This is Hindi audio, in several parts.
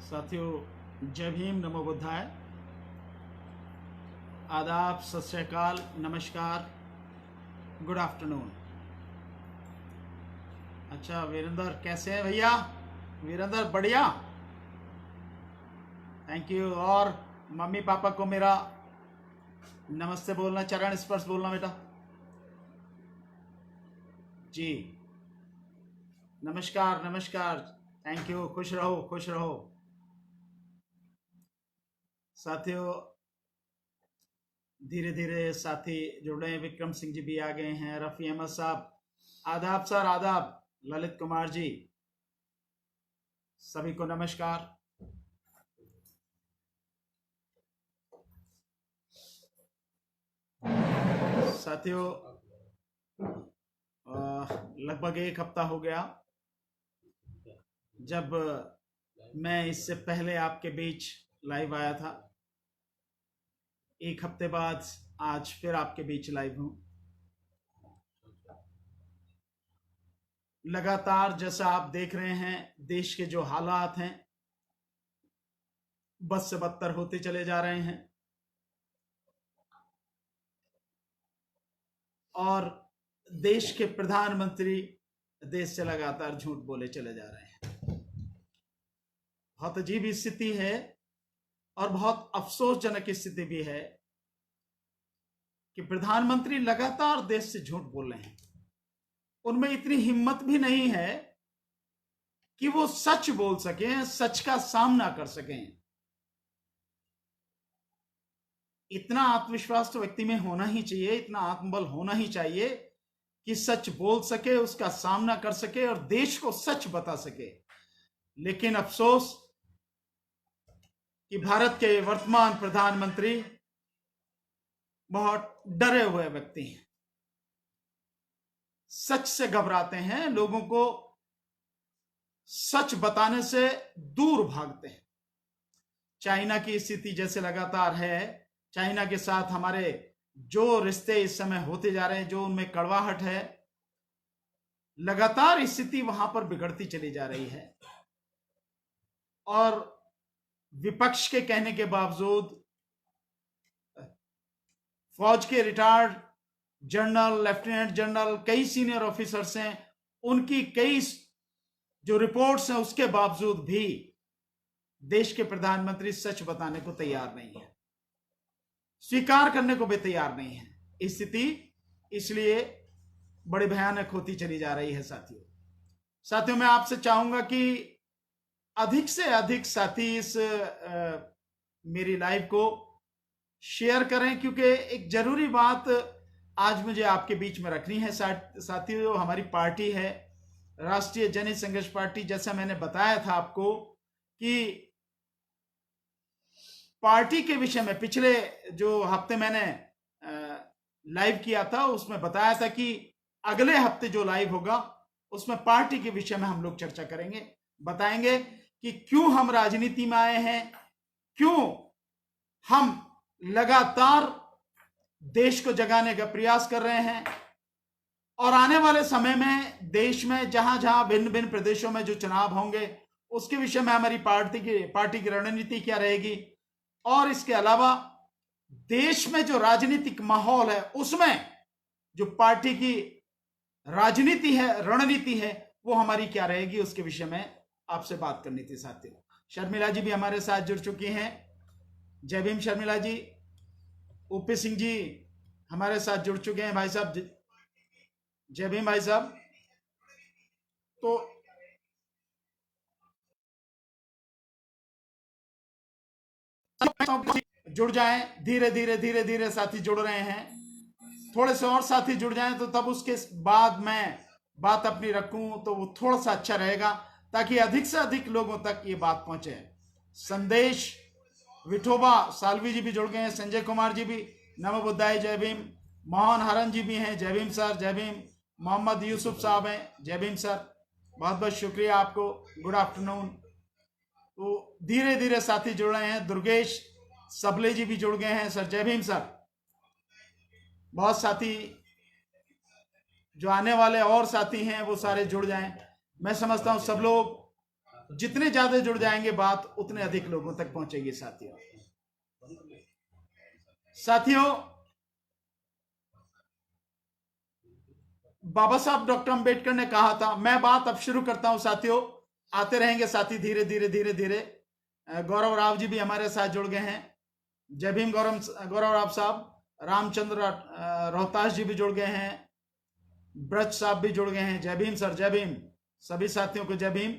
साथियों, जय भीम, नमो बुद्धाय। आदाब, सत श्री अकाल, नमस्कार, गुड आफ्टरनून। अच्छा वीरेंद्र, कैसे हैं भैया? वीरेंद्र बढ़िया, थैंक यू। और मम्मी पापा को मेरा नमस्ते बोलना, चरण स्पर्श बोलना बेटा जी। नमस्कार नमस्कार, थैंक यू, खुश रहो खुश रहो। साथियों, धीरे धीरे साथी जुड़ रहे हैं। विक्रम सिंह जी भी आ गए हैं, रफ़ी अहमद साहब, आदाब सर, आदाब। ललित कुमार जी, सभी को नमस्कार। साथियों, लगभग एक हफ्ता हो गया जब मैं इससे पहले आपके बीच लाइव आया था। एक हफ्ते बाद आज फिर आपके बीच लाइव हूं। लगातार जैसा आप देख रहे हैं, देश के जो हालात हैं बद से बदतर होते चले जा रहे हैं और देश के प्रधानमंत्री देश से लगातार झूठ बोले चले जा रहे हैं। बहुत अजीब स्थिति है और बहुत अफसोसजनक स्थिति भी है कि प्रधानमंत्री लगातार देश से झूठ बोल रहे हैं। उनमें इतनी हिम्मत भी नहीं है कि वो सच बोल सकें, सच का सामना कर सकें। इतना आत्मविश्वास तो व्यक्ति में होना ही चाहिए, इतना आत्मबल होना ही चाहिए कि सच बोल सके, उसका सामना कर सके और देश को सच बता सके। लेकिन अफसोस कि भारत के वर्तमान प्रधानमंत्री बहुत डरे हुए व्यक्ति हैं, सच से घबराते हैं, लोगों को सच बताने से दूर भागते हैं। चाइना की स्थिति जैसे लगातार है, चाइना के साथ हमारे जो रिश्ते इस समय होते जा रहे हैं, जो उनमें कड़वाहट है, लगातार स्थिति वहां पर बिगड़ती चली जा रही है। और विपक्ष के कहने के बावजूद फौज के रिटायर्ड जनरल, लेफ्टिनेंट जनरल, कई सीनियर ऑफिसर्स हैं, उनकी कई जो रिपोर्ट्स हैं उसके बावजूद भी देश के प्रधानमंत्री सच बताने को तैयार नहीं है, स्वीकार करने को भी तैयार नहीं है। स्थिति इसलिए बड़ी भयानक होती चली जा रही है। साथियों, मैं आपसे चाहूंगा कि अधिक से अधिक साथी इस मेरी लाइव को शेयर करें, क्योंकि एक जरूरी बात आज मुझे आपके बीच में रखनी है। साथियों, हमारी पार्टी है राष्ट्रीय जनहित संघर्ष पार्टी। जैसा मैंने बताया था आपको कि पार्टी के विषय में पिछले जो हफ्ते मैंने लाइव किया था उसमें बताया था कि अगले हफ्ते जो लाइव होगा उसमें पार्टी के विषय में हम लोग चर्चा करेंगे, बताएंगे कि क्यों हम राजनीति में आए हैं, क्यों हम लगातार देश को जगाने का प्रयास कर रहे हैं और आने वाले समय में देश में जहां जहां भिन्न भिन्न प्रदेशों में जो चुनाव होंगे उसके विषय में हमारी पार्टी की रणनीति क्या रहेगी। और इसके अलावा देश में जो राजनीतिक माहौल है उसमें जो पार्टी की राजनीति है, रणनीति है, वो हमारी क्या रहेगी, उसके विषय में आपसे बात करनी थी। साथियों, शर्मिला जी भी हमारे साथ जुड़ चुकी हैं। जय भीम शर्मिला जी। ओपी सिंह जी हमारे साथ जुड़ चुके हैं। भाई साहब, जय भीम भाई साहब। तो जुड़ जाएं, धीरे धीरे साथी जुड़ रहे हैं। थोड़े से और साथी जुड़ जाएं तो तब उसके बाद मैं बात अपनी रखूं तो वो थोड़ा सा अच्छा रहेगा, ताकि अधिक से अधिक लोगों तक ये बात पहुंचे। संदेश विठोबा सालवी जी भी जुड़ गए हैं, संजय कुमार जी भी, नमो बुद्धाय, जय भीम। मोहन हरन जी भी हैं, जय भीम सर, जय भीम। मोहम्मद यूसुफ साहब हैं, जय भीम सर, बहुत बहुत शुक्रिया आपको, गुड आफ्टरनून। तो धीरे धीरे साथी जुड़ रहे हैं। दुर्गेश सबले जी भी जुड़ गए हैं, सर जय भीम सर। बहुत साथी जो आने वाले और साथी हैं वो सारे जुड़ जाएं। मैं समझता हूं सब लोग जितने ज्यादा जुड़ जाएंगे बात उतने अधिक लोगों तक पहुंचेगी। साथियों, बाबा साहब डॉक्टर अंबेडकर ने कहा था, मैं बात अब शुरू करता हूं साथियों, आते रहेंगे साथी धीरे धीरे धीरे धीरे। गौरव राव जी भी हमारे साथ जुड़ गए हैं। जय भीम गौरव राव साहब। रामचंद्र रोहतास जी भी जुड़ गए हैं। ब्रज साहब भी जुड़ गए हैं। जय भीम सर, जय भीम। सभी साथियों को जय भीम।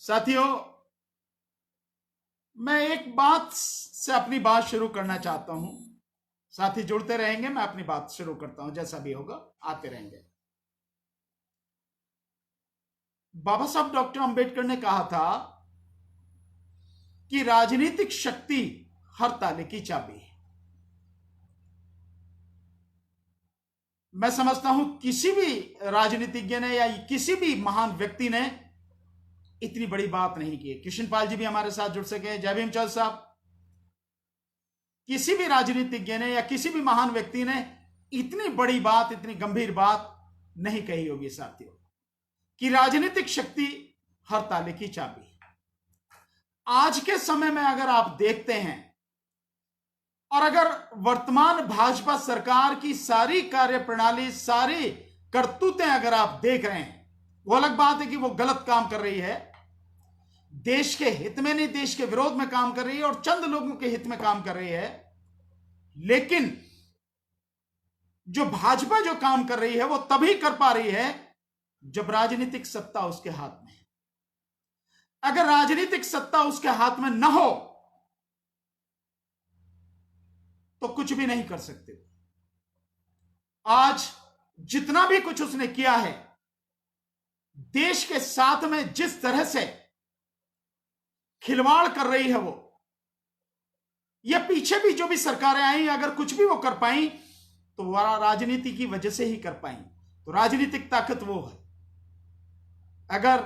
साथियों, मैं एक बात से अपनी बात शुरू करना चाहता हूं। साथी जुड़ते रहेंगे, मैं अपनी बात शुरू करता हूं, जैसा भी होगा आते रहेंगे। बाबा साहब डॉक्टर अंबेडकर ने कहा था कि राजनीतिक शक्ति हर ताले की चाबी है। मैं समझता हूं किसी भी राजनीतिज्ञ ने या किसी भी महान व्यक्ति ने इतनी बड़ी बात नहीं की। कृष्णपाल जी भी हमारे साथ जुड़ सके। जय भीम चौधरी साहब। किसी भी राजनीतिज्ञ ने या किसी भी महान व्यक्ति ने इतनी बड़ी बात, इतनी गंभीर बात नहीं कही होगी साथियों, कि राजनीतिक शक्ति हर ताले की चाबी। आज के समय में अगर आप देखते हैं और अगर वर्तमान भाजपा सरकार की सारी कार्यप्रणाली, सारी करतूतें अगर आप देख रहे हैं, वो अलग बात है कि वो गलत काम कर रही है, देश के हित में नहीं, देश के विरोध में काम कर रही है और चंद लोगों के हित में काम कर रही है। लेकिन जो भाजपा जो काम कर रही है वो तभी कर पा रही है जब राजनीतिक सत्ता उसके हाथ में है। अगर राजनीतिक सत्ता उसके हाथ में न हो तो कुछ भी नहीं कर सकते। आज जितना भी कुछ उसने किया है, देश के साथ में जिस तरह से खिलवाड़ कर रही है वो, ये पीछे भी जो भी सरकारें आई, अगर कुछ भी वो कर पाई तो वो राजनीति की वजह से ही कर पाई। तो राजनीतिक ताकत वो है। अगर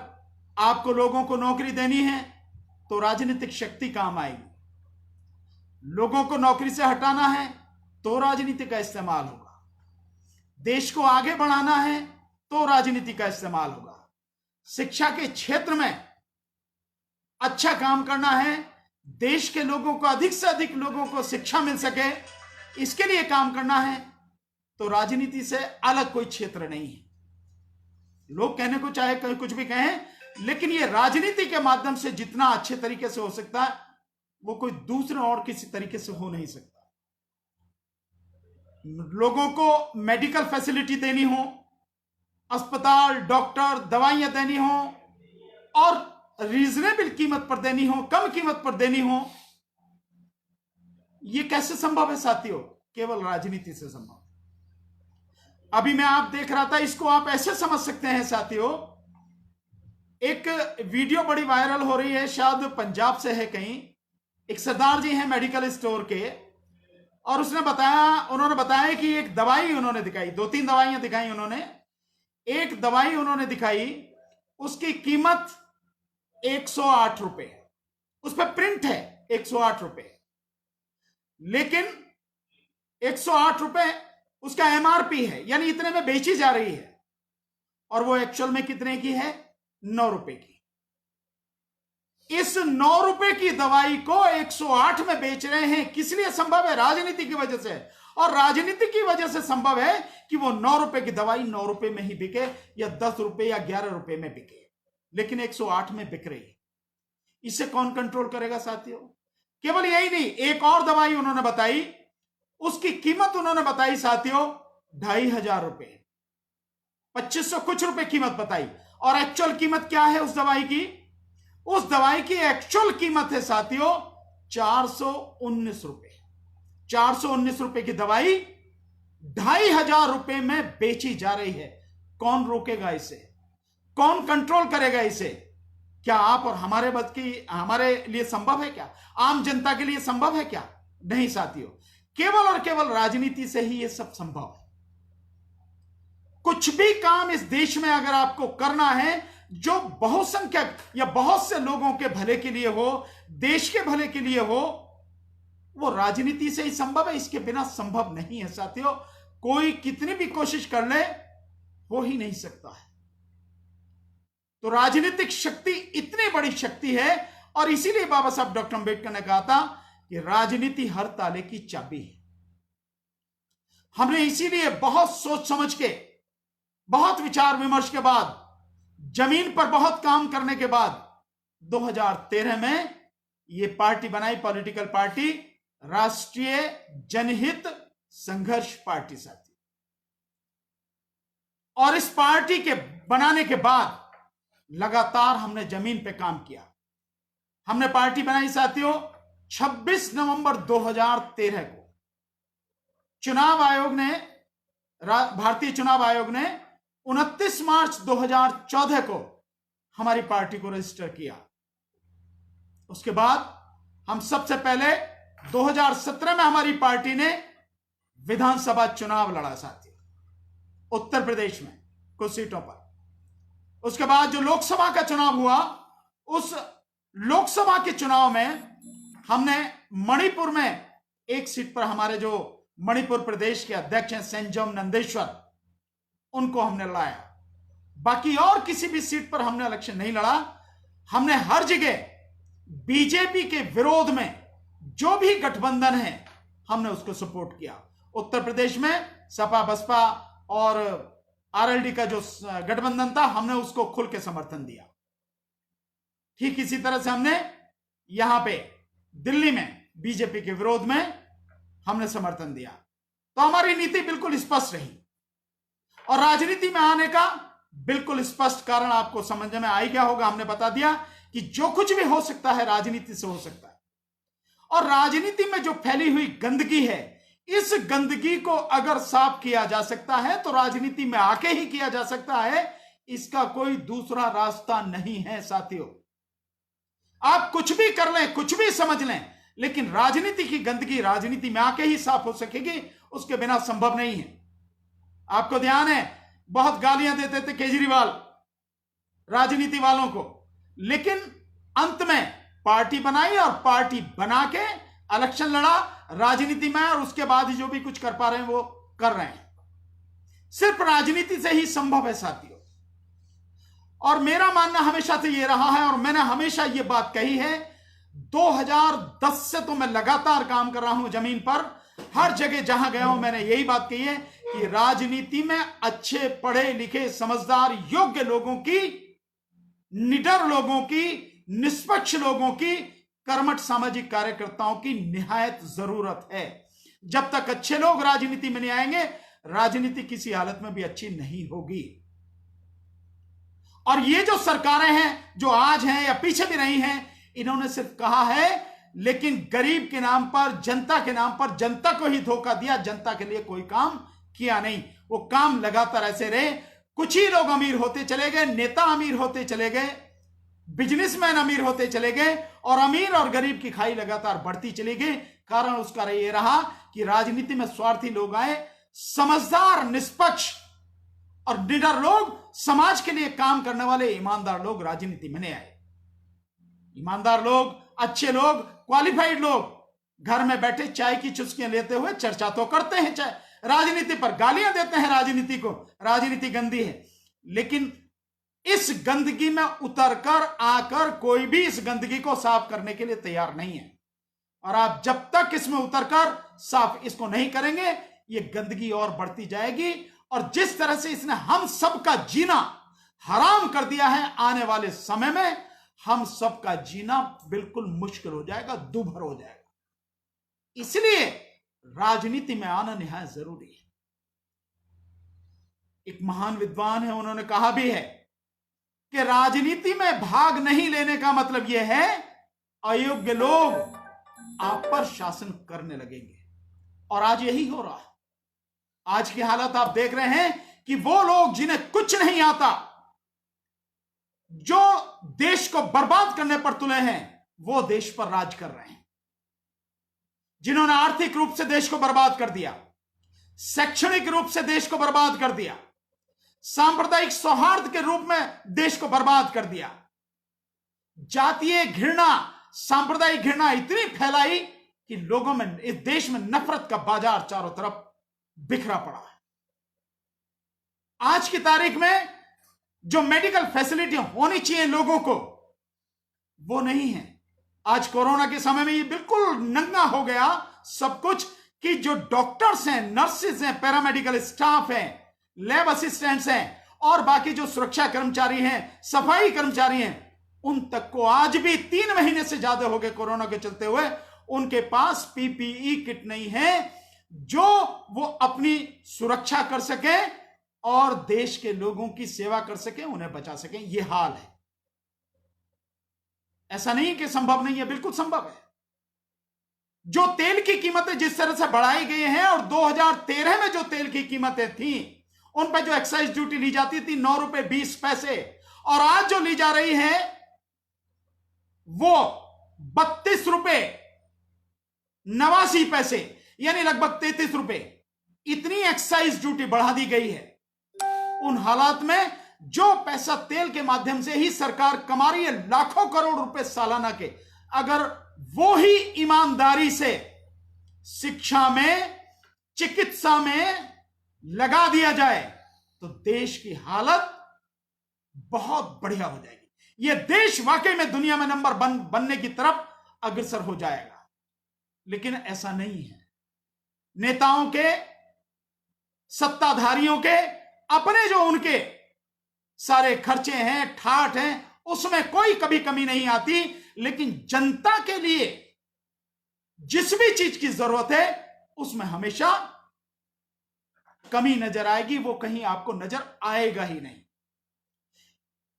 आपको लोगों को नौकरी देनी है तो राजनीतिक शक्ति काम आएगी। लोगों को नौकरी से हटाना है तो राजनीति का इस्तेमाल होगा। देश को आगे बढ़ाना है तो राजनीति का इस्तेमाल होगा। शिक्षा के क्षेत्र में अच्छा काम करना है, देश के लोगों को, अधिक से अधिक लोगों को शिक्षा मिल सके, इसके लिए काम करना है, तो राजनीति से अलग कोई क्षेत्र नहीं है। लोग कहने को चाहे कहीं कुछ भी कहें, लेकिन ये राजनीति के माध्यम से जितना अच्छे तरीके से हो सकता है वो कोई दूसरे और किसी तरीके से हो नहीं सकता। लोगों को मेडिकल फैसिलिटी देनी हो, अस्पताल, डॉक्टर, दवाइयां देनी हो और रीजनेबल कीमत पर देनी हो, कम कीमत पर देनी हो, यह कैसे संभव है साथियों? केवल राजनीति से संभव। अभी मैं आप देख रहा था, इसको आप ऐसे समझ सकते हैं साथियों, एक वीडियो बड़ी वायरल हो रही है, शायद पंजाब से है कहीं। एक सरदार जी हैं मेडिकल स्टोर के, और उन्होंने बताया कि एक दवाई उन्होंने दिखाई, 2-3 दवाइयां दिखाई उन्होंने। एक दवाई उन्होंने दिखाई, उसकी कीमत 108 रुपए, उस पर प्रिंट है 108 रुपए, लेकिन 108 रुपए उसका एमआरपी है, यानी इतने में बेची जा रही है, और वो एक्चुअल में कितने की है? 9 रुपए की। इस 9 रुपए की दवाई को 108 में बेच रहे हैं। किस लिए संभव है? राजनीति की वजह से। और राजनीति की वजह से संभव है कि वो 9 रुपए की दवाई 9 रुपए में ही बिके, या 10 रुपए या 11 रुपए में बिके, लेकिन 108 में बिक रही है। इसे कौन कंट्रोल करेगा साथियों? केवल यही नहीं, एक और दवाई उन्होंने बताई, उसकी कीमत उन्होंने बताई साथियों 2500 रुपए, 2500 कुछ रुपए कीमत बताई। और एक्चुअल कीमत क्या है उस दवाई की? उस दवाई की एक्चुअल कीमत है साथियों 419 रुपए। 419 रुपए की दवाई 2500 रुपए में बेची जा रही है। कौन रोकेगा इसे? कौन कंट्रोल करेगा इसे? क्या आप और हमारे लिए संभव है क्या? आम जनता के लिए संभव है क्या? नहीं साथियों, केवल और केवल राजनीति से ही यह सब संभव है। कुछ भी काम इस देश में अगर आपको करना है जो बहुसंख्यक या बहुत से लोगों के भले के लिए हो, देश के भले के लिए हो, वो राजनीति से ही संभव है। इसके बिना संभव नहीं है साथियों। कोई कितनी भी कोशिश कर ले, हो ही नहीं सकता है। तो राजनीतिक शक्ति इतनी बड़ी शक्ति है, और इसीलिए बाबा साहब डॉक्टर अंबेडकर ने कहा था कि राजनीति हर ताले की चाबी है। हमने इसीलिए बहुत सोच समझ के, बहुत विचार विमर्श के बाद, जमीन पर बहुत काम करने के बाद 2013 में यह पार्टी बनाई, पॉलिटिकल पार्टी राष्ट्रीय जनहित संघर्ष पार्टी साथी। और इस पार्टी के बनाने के बाद लगातार हमने जमीन पे काम किया। हमने पार्टी बनाई साथियों 26 नवंबर 2013 को। चुनाव आयोग ने, भारतीय चुनाव आयोग ने 29 मार्च 2014 को हमारी पार्टी को रजिस्टर किया। उसके बाद हम सबसे पहले 2017 में हमारी पार्टी ने विधानसभा चुनाव लड़ा साथियों, उत्तर प्रदेश में कुछ सीटों पर। उसके बाद जो लोकसभा का चुनाव हुआ, उस लोकसभा के चुनाव में हमने मणिपुर में एक सीट पर, हमारे जो मणिपुर प्रदेश के अध्यक्ष हैं सेंजोम नंदेश्वर, उनको हमने लड़ाया। बाकी और किसी भी सीट पर हमने इलेक्शन नहीं लड़ा। हमने हर जगह बीजेपी के विरोध में जो भी गठबंधन है हमने उसको सपोर्ट किया। उत्तर प्रदेश में सपा बसपा और आरएलडी का जो गठबंधन था, हमने उसको खुल के समर्थन दिया। ठीक इसी तरह से हमने यहां पे दिल्ली में बीजेपी के विरोध में हमने समर्थन दिया। तो हमारी नीति बिल्कुल स्पष्ट रही, और राजनीति में आने का बिल्कुल स्पष्ट कारण आपको समझ में आ ही गया होगा। हमने बता दिया कि जो कुछ भी हो सकता है राजनीति से हो सकता है, और राजनीति में जो फैली हुई गंदगी है, इस गंदगी को अगर साफ किया जा सकता है तो राजनीति में आके ही किया जा सकता है। इसका कोई दूसरा रास्ता नहीं है साथियों। आप कुछ भी कर लें, कुछ भी समझ लें, लेकिन राजनीति की गंदगी राजनीति में आके ही साफ हो सकेगी, उसके बिना संभव नहीं है। आपको ध्यान है, बहुत गालियां देते थे केजरीवाल राजनीति वालों को, लेकिन अंत में पार्टी बनाई और पार्टी बना के इलेक्शन लड़ा राजनीति में, और उसके बाद ही जो भी कुछ कर पा रहे हैं वो कर रहे हैं। सिर्फ राजनीति से ही संभव है साथियों। और मेरा मानना हमेशा से ये रहा है, और मैंने हमेशा ये बात कही है, 2010 से तो मैं लगातार काम कर रहा हूं जमीन पर। हर जगह जहां गया हूं मैंने यही बात कही है कि राजनीति में अच्छे पढ़े लिखे समझदार योग्य लोगों की, निडर लोगों की, निष्पक्ष लोगों की, कर्मठ सामाजिक कार्यकर्ताओं की निहायत जरूरत है। जब तक अच्छे लोग राजनीति में नहीं आएंगे, राजनीति किसी हालत में भी अच्छी नहीं होगी। और ये जो सरकारें हैं, जो आज हैं या पीछे भी रही हैं, इन्होंने सिर्फ कहा है, लेकिन गरीब के नाम पर, जनता के नाम पर जनता को ही धोखा दिया। जनता के लिए कोई काम किया नहीं। वो काम लगातार ऐसे रहे। कुछ ही लोग अमीर होते चले गए, नेता अमीर होते चले गए, बिजनेसमैन अमीर होते चले गए, और अमीर और गरीब की खाई लगातार बढ़ती चली गई। कारण उसका ये रहा कि राजनीति में स्वार्थी लोग आए, समझदार, निष्पक्ष और निडर लोग, समाज के लिए काम करने वाले ईमानदार लोग राजनीति में नहीं आए। ईमानदार लोग, अच्छे लोग, क्वालिफाइड लोग घर में बैठे चाय की चुस्कियां लेते हुए चर्चा तो करते हैं, चाहे राजनीति पर गालियां देते हैं राजनीति को, राजनीति गंदी है, लेकिन इस गंदगी में उतरकर आकर कोई भी इस गंदगी को साफ करने के लिए तैयार नहीं है। और आप जब तक इसमें उतरकर साफ इसको नहीं करेंगे, ये गंदगी और बढ़ती जाएगी। और जिस तरह से इसने हम सबका जीना हराम कर दिया है, आने वाले समय में हम सबका जीना बिल्कुल मुश्किल हो जाएगा, दूभर हो जाएगा। इसलिए राजनीति में आना निहायत जरूरी है। एक महान विद्वान है, उन्होंने कहा भी है कि राजनीति में भाग नहीं लेने का मतलब यह है अयोग्य लोग आप पर शासन करने लगेंगे। और आज यही हो रहा है। आज की हालत आप देख रहे हैं कि वो लोग जिन्हें कुछ नहीं आता, जो देश को बर्बाद करने पर तुले हैं, वो देश पर राज कर रहे हैं। जिन्होंने आर्थिक रूप से देश को बर्बाद कर दिया, शैक्षणिक रूप से देश को बर्बाद कर दिया, सांप्रदायिक सौहार्द के रूप में देश को बर्बाद कर दिया, जातीय घृणा, सांप्रदायिक घृणा इतनी फैलाई कि लोगों में, इस देश में नफरत का बाजार चारों तरफ बिखरा पड़ा है। आज की तारीख में जो मेडिकल फैसिलिटी होनी चाहिए लोगों को, वो नहीं है। आज कोरोना के समय में ये बिल्कुल नंगा हो गया सब कुछ कि जो डॉक्टर्स हैं, नर्सेज हैं, पैरामेडिकल स्टाफ हैं, लैब असिस्टेंट्स हैं और बाकी जो सुरक्षा कर्मचारी हैं, सफाई कर्मचारी हैं, उन तक को आज भी 3 महीने से ज्यादा हो गए कोरोना के चलते हुए, उनके पास पीपीई किट नहीं है जो वो अपनी सुरक्षा कर सके और देश के लोगों की सेवा कर सके, उन्हें बचा सके। ये हाल है। ऐसा नहीं कि संभव नहीं है, बिल्कुल संभव है। जो तेल की कीमतें जिस तरह से बढ़ाई गई हैं और 2013 में जो तेल की कीमतें थी उन पर जो एक्साइज ड्यूटी ली जाती थी 9 रुपए 20 पैसे, और आज जो ली जा रही है वो 32 रुपए 89 पैसे, यानी लगभग 33 रुपए, इतनी एक्साइज ड्यूटी बढ़ा दी गई है। उन हालात में जो पैसा तेल के माध्यम से ही सरकार कमा रही है, लाखों करोड़ रुपए सालाना के, अगर वो ही ईमानदारी से शिक्षा में, चिकित्सा में लगा दिया जाए तो देश की हालत बहुत बढ़िया हो जाएगी। यह देश वाकई में दुनिया में नंबर बनने की तरफ अग्रसर हो जाएगा। लेकिन ऐसा नहीं है। नेताओं के, सत्ताधारियों के अपने जो उनके सारे खर्चे हैं, ठाठ हैं, उसमें कोई कभी कमी नहीं आती, लेकिन जनता के लिए जिस भी चीज की जरूरत है उसमें हमेशा कमी नजर आएगी, वो कहीं आपको नजर आएगा ही नहीं।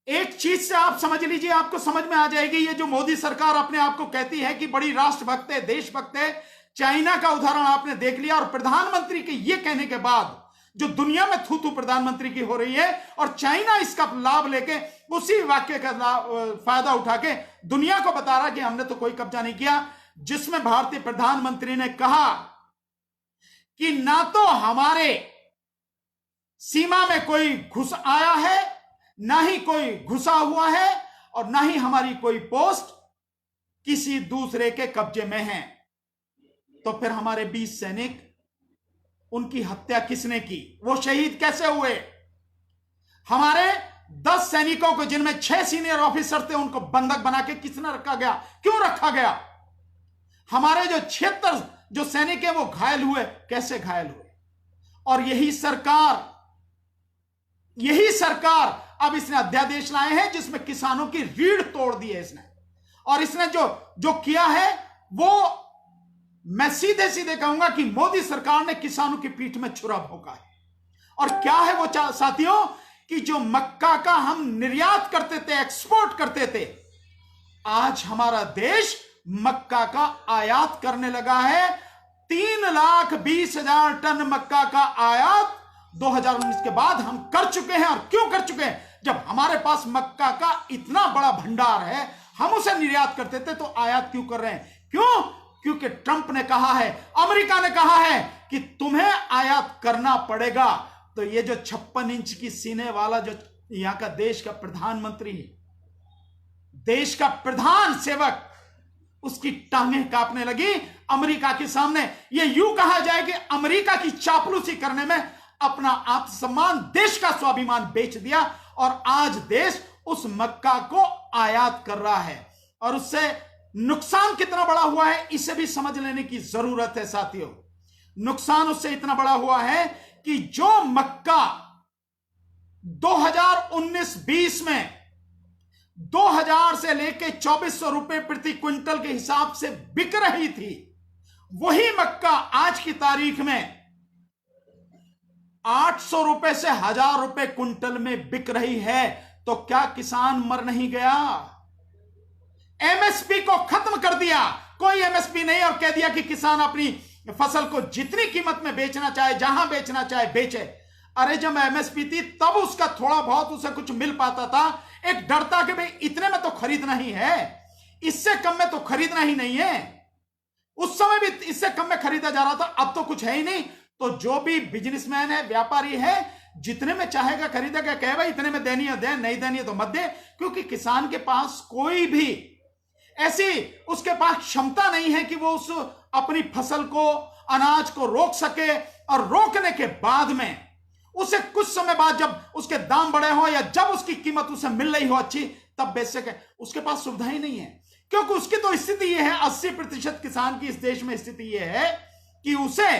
एक चीज से आप समझ लीजिए, आपको समझ में आ जाएगी, ये जो मोदी सरकार अपने आप को कहती है कि बड़ी राष्ट्रभक्त है, देशभक्त है, चाइना का उदाहरण आपने देख लिया, और प्रधानमंत्री के ये कहने के बाद जो दुनिया में थू थू प्रधानमंत्री की हो रही है, और चाइना इसका लाभ लेके उसी वाक्य का फायदा उठा के दुनिया को बता रहा कि हमने तो कोई कब्जा नहीं किया, जिसमें भारतीय प्रधानमंत्री ने कहा कि ना तो हमारे सीमा में कोई घुस आया है, ना ही कोई घुसा हुआ है, और ना ही हमारी कोई पोस्ट किसी दूसरे के कब्जे में है। तो फिर हमारे 20 सैनिक, उनकी हत्या किसने की? वो शहीद कैसे हुए? हमारे 10 सैनिकों को, जिनमें 6 सीनियर ऑफिसर थे, उनको बंधक बना के किसने रखा गया? क्यों रखा गया? हमारे जो 76 जो सैनिक हैं वो घायल हुए, कैसे घायल हुए? और यही सरकार अब इसने अध्यादेश लाए हैं जिसमें किसानों की रीढ़ तोड़ दी है इसने। और इसने जो किया है वो, मैं सीधे सीधे कहूंगा कि मोदी सरकार ने किसानों की पीठ में छुरा भोंका है। और क्या है वो साथियों, कि जो मक्का का हम निर्यात करते थे, एक्सपोर्ट करते थे, आज हमारा देश मक्का का आयात करने लगा है। 3,20,000 टन मक्का का आयात 2019 के बाद हम कर चुके हैं। और क्यों कर चुके हैं? जब हमारे पास मक्का का इतना बड़ा भंडार है, हम उसे निर्यात करते थे, तो आयात क्यों कर रहे हैं? क्यों? क्योंकि ट्रंप ने कहा है, अमेरिका ने कहा है कि तुम्हें आयात करना पड़ेगा। तो ये जो 56 इंच की सीने वाला जो यहां का देश का प्रधानमंत्री है, देश का प्रधान सेवक, उसकी टांगें कांपने लगी अमेरिका के सामने। ये यूं कहा जाए कि अमेरिका की चापलूसी करने में अपना आत्मसम्मान, देश का स्वाभिमान बेच दिया, और आज देश उस मक्का को आयात कर रहा है। और उससे नुकसान कितना बड़ा हुआ है इसे भी समझ लेने की जरूरत है साथियों। नुकसान उससे इतना बड़ा हुआ है कि जो मक्का 2019-20 में 2000 से लेकर 2400 रुपए प्रति क्विंटल के हिसाब से बिक रही थी, वही मक्का आज की तारीख में 800 रुपए से 1000 रुपए क्विंटल में बिक रही है। तो क्या किसान मर नहीं गया? एमएसपी को खत्म कर दिया, कोई एमएसपी नहीं, और कह दिया कि किसान अपनी फसल को जितनी कीमत में बेचना चाहे, जहां बेचना चाहे बेचे। अरे जब एमएसपी थी तब उसका थोड़ा बहुत उसे कुछ मिल पाता था, एक डर था कि भाई इतने में तो खरीदना ही है, इससे कम में तो खरीदना ही नहीं है। उस समय भी इससे कम में खरीदा जा रहा था, अब तो कुछ है ही नहीं। तो जो भी बिजनेसमैन है, व्यापारी है, जितने में चाहेगा खरीदेगा, कहे भाई इतने में देनी है दे, नहीं देनी है तो मत दे। क्योंकि किसान के पास कोई भी ऐसी उसके पास क्षमता नहीं है कि वो उस अपनी फसल को, अनाज को रोक सके, और रोकने के बाद में उसे कुछ समय बाद जब उसके दाम बढ़े हो या जब उसकी कीमत उसे मिल रही हो अच्छी, तब बेच सके। उसके पास सुविधा ही नहीं है, क्योंकि उसकी तो स्थिति यह है, 80% किसान की इस देश में स्थिति यह है कि उसे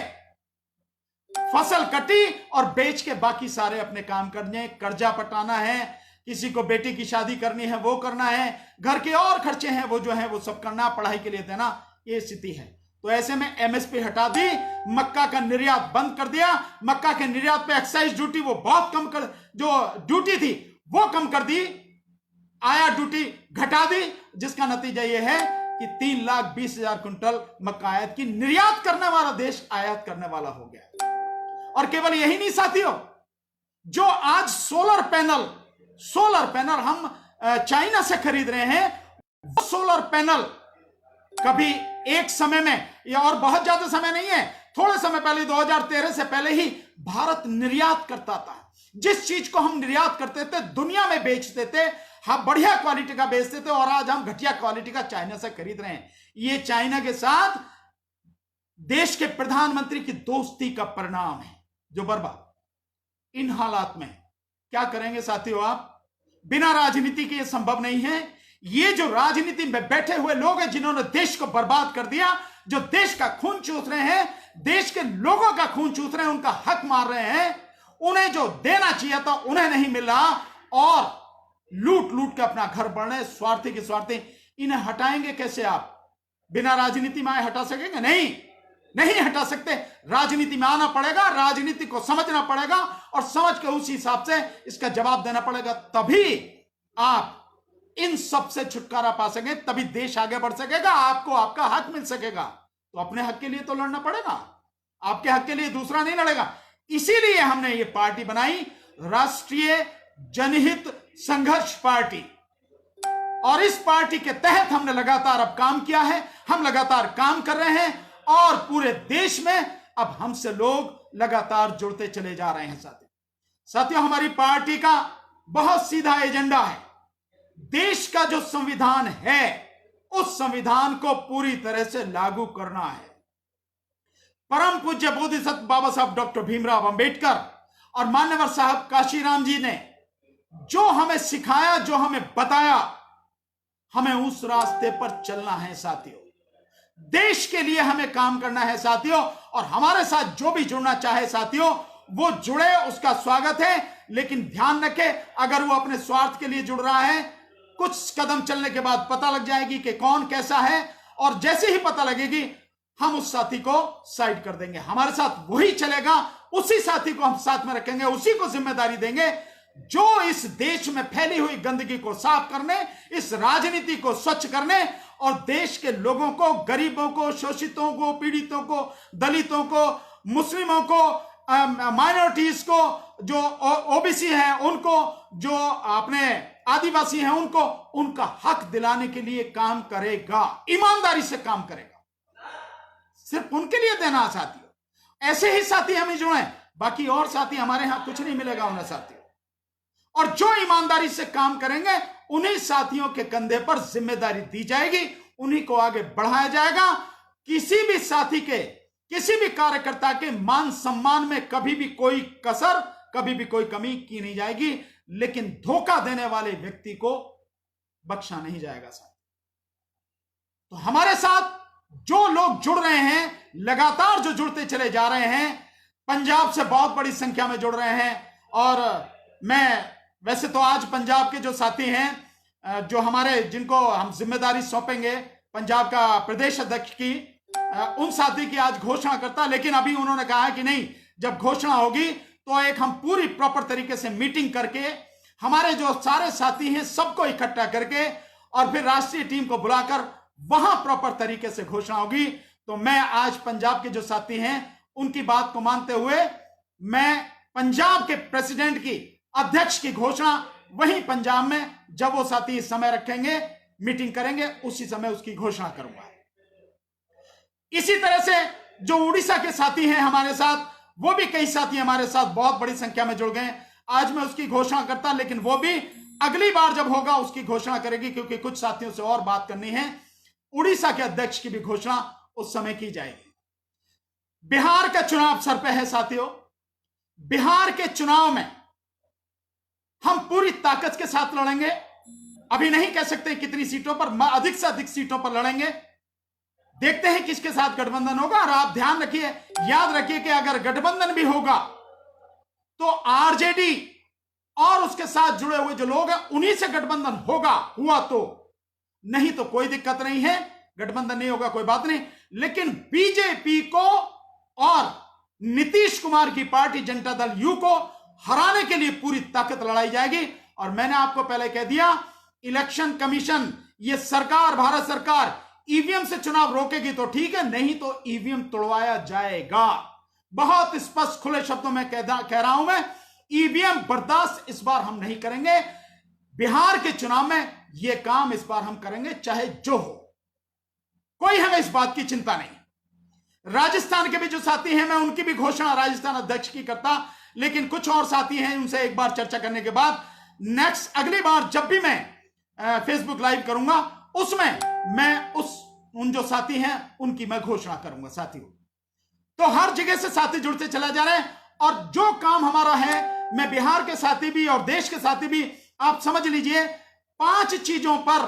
फसल कटी और बेच के बाकी सारे अपने काम करने, कर्जा पटाना है, किसी को बेटी की शादी करनी है वो करना है, घर के और खर्चे हैं वो जो है वो सब करना, पढ़ाई के लिए देना, ये स्थिति है। तो ऐसे में एमएसपी हटा दी, मक्का का निर्यात बंद कर दिया, मक्का के निर्यात पे एक्साइज ड्यूटी वो बहुत कम कर, जो ड्यूटी थी वो कम कर दी, आयात ड्यूटी घटा दी, जिसका नतीजा यह है कि 3,20,000 कुंटल मक्का आयात की, निर्यात करने वाला देश आयात करने वाला हो गया। और केवल यही नहीं साथियों, जो आज सोलर पैनल हम चाइना से खरीद रहे हैं, वो सोलर पैनल कभी एक समय में, या और बहुत ज्यादा समय नहीं है, थोड़े समय पहले 2013 से पहले ही भारत निर्यात करता था। जिस चीज को हम निर्यात करते थे दुनिया में बेचते थे, हम बढ़िया क्वालिटी का बेचते थे, और आज हम घटिया क्वालिटी का चाइना से खरीद रहे हैं। ये चाइना के साथ देश के प्रधानमंत्री की दोस्ती का परिणाम है जो बर्बाद। इन हालात में क्या करेंगे साथियों आप? बिना राजनीति के ये संभव नहीं है। ये जो राजनीति में बैठे हुए लोग हैं जिन्होंने देश को बर्बाद कर दिया, जो देश का खून चूस रहे हैं, देश के लोगों का खून चूस रहे हैं, उनका हक मार रहे हैं, उन्हें जो देना चाहिए था उन्हें नहीं मिल रहा, और लूट लूट के अपना घर बढ़ रहे, स्वार्थी के स्वार्थी। इन्हें हटाएंगे कैसे आप? बिना राजनीति में आए हटा सकेंगे? नहीं हटा सकते। राजनीति में आना पड़ेगा, राजनीति को समझना पड़ेगा, और समझ के उसी हिसाब से इसका जवाब देना पड़ेगा। तभी आप इन सब से छुटकारा पा सकेंगे, तभी देश आगे बढ़ सकेगा, आपको आपका हक मिल सकेगा। तो अपने हक के लिए तो लड़ना पड़ेगा, आपके हक के लिए दूसरा नहीं लड़ेगा। इसीलिए हमने ये पार्टी बनाई, राष्ट्रीय जनहित संघर्ष पार्टी, और इस पार्टी के तहत हमने लगातार अब काम किया है, हम लगातार काम कर रहे हैं, और पूरे देश में अब हमसे लोग लगातार जुड़ते चले जा रहे हैं। साथियों, हमारी पार्टी का बहुत सीधा एजेंडा है। देश का जो संविधान है उस संविधान को पूरी तरह से लागू करना है। परम पूज्य बोधिसत्व बाबा साहब डॉक्टर भीमराव अंबेडकर और मान्यवर साहब काशीराम जी ने जो हमें सिखाया, जो हमें बताया, हमें उस रास्ते पर चलना है साथियों। देश के लिए हमें काम करना है साथियों, और हमारे साथ जो भी जुड़ना चाहे साथियों वो जुड़े, उसका स्वागत है। लेकिन ध्यान रखें, अगर वो अपने स्वार्थ के लिए जुड़ रहा है, कुछ कदम चलने के बाद पता लग जाएगी कि कौन कैसा है, और जैसे ही पता लगेगी हम उस साथी को साइड कर देंगे। हमारे साथ वही चलेगा, उसी साथी को हम साथ में रखेंगे, उसी को जिम्मेदारी देंगे जो इस देश में फैली हुई गंदगी को साफ करने, इस राजनीति को स्वच्छ करने, और देश के लोगों को, गरीबों को, शोषितों को, पीड़ितों को, दलितों को, मुस्लिमों को, माइनॉरिटीज को, जो ओबीसी हैं उनको, जो अपने आदिवासी हैं उनको, उनका हक दिलाने के लिए काम करेगा, ईमानदारी से काम करेगा। सिर्फ उनके लिए देना साथियों। ऐसे ही साथी हमें जुड़े, बाकी और साथी हमारे यहां कुछ नहीं मिलेगा उन्हें साथियों। और जो ईमानदारी से काम करेंगे उन्हीं साथियों के कंधे पर जिम्मेदारी दी जाएगी, उन्हीं को आगे बढ़ाया जाएगा। किसी भी साथी के, किसी भी कार्यकर्ता के मान सम्मान में कभी भी कोई कसर, कभी भी कोई कमी की नहीं जाएगी, लेकिन धोखा देने वाले व्यक्ति को बख्शा नहीं जाएगा साथ। तो हमारे साथ जो लोग जुड़ रहे हैं, लगातार जो जुड़ते चले जा रहे हैं, पंजाब से बहुत बड़ी संख्या में जुड़ रहे हैं। और मैं वैसे तो आज पंजाब के जो साथी हैं, जो हमारे, जिनको हम जिम्मेदारी सौंपेंगे पंजाब का प्रदेश अध्यक्ष की, उन साथी की आज घोषणा करता, लेकिन अभी उन्होंने कहा है कि नहीं, जब घोषणा होगी तो एक हम पूरी प्रॉपर तरीके से मीटिंग करके, हमारे जो सारे साथी हैं सबको इकट्ठा करके, और फिर राष्ट्रीय टीम को बुलाकर वहां प्रॉपर तरीके से घोषणा होगी। तो मैं आज पंजाब के जो साथी हैं उनकी बात को मानते हुए, मैं पंजाब के प्रेसिडेंट की, अध्यक्ष की घोषणा वहीं पंजाब में, जब वो साथी समय रखेंगे, मीटिंग करेंगे, उसी समय उसकी घोषणा करूंगा। इसी तरह से जो उड़ीसा के साथी हैं हमारे साथ, वो भी कई साथी हमारे साथ बहुत बड़ी संख्या में जुड़ गए। आज मैं उसकी घोषणा करता, लेकिन वो भी अगली बार जब होगा उसकी घोषणा करेगी, क्योंकि कुछ साथियों से और बात करनी है। उड़ीसा के अध्यक्ष की भी घोषणा उस समय की जाएगी। बिहार का चुनाव सर पे है साथियों। बिहार के चुनाव में हम पूरी ताकत के साथ लड़ेंगे। अभी नहीं कह सकते कितनी सीटों पर, अधिक से अधिक सीटों पर लड़ेंगे। देखते हैं किसके साथ गठबंधन होगा। और आप ध्यान रखिए, याद रखिए कि अगर गठबंधन भी होगा तो आरजेडी और उसके साथ जुड़े हुए जो लोग हैं उन्हीं से गठबंधन होगा, हुआ तो, नहीं तो कोई दिक्कत नहीं है। गठबंधन नहीं होगा कोई बात नहीं, लेकिन बीजेपी को और नीतीश कुमार की पार्टी जनता दल यू को हराने के लिए पूरी ताकत लड़ाई जाएगी। और मैंने आपको पहले कह दिया, इलेक्शन कमीशन, ये सरकार, भारत सरकार ईवीएम से चुनाव रोकेगी तो ठीक है, नहीं तो ईवीएम तोड़वाया जाएगा। बहुत स्पष्ट खुले शब्दों में कह रहा हूं मैं, ईवीएम बर्दाश्त इस बार हम नहीं करेंगे। बिहार के चुनाव में यह काम इस बार हम करेंगे, चाहे जो हो, कोई हमें इस बात की चिंता नहीं। राजस्थान के भी जो साथी हैं, मैं उनकी भी घोषणा राजस्थान अध्यक्ष की करता, लेकिन कुछ और साथी हैं, उनसे एक बार चर्चा करने के बाद नेक्स्ट अगली बार जब भी मैं फेसबुक लाइव करूंगा उसमें मैं उन जो साथी हैं उनकी मैं घोषणा करूंगा साथियों। तो हर जगह से साथी जुड़ते चला जा रहे हैं। और जो काम हमारा है, मैं बिहार के साथी भी और देश के साथी भी, आप समझ लीजिए 5 चीजों पर,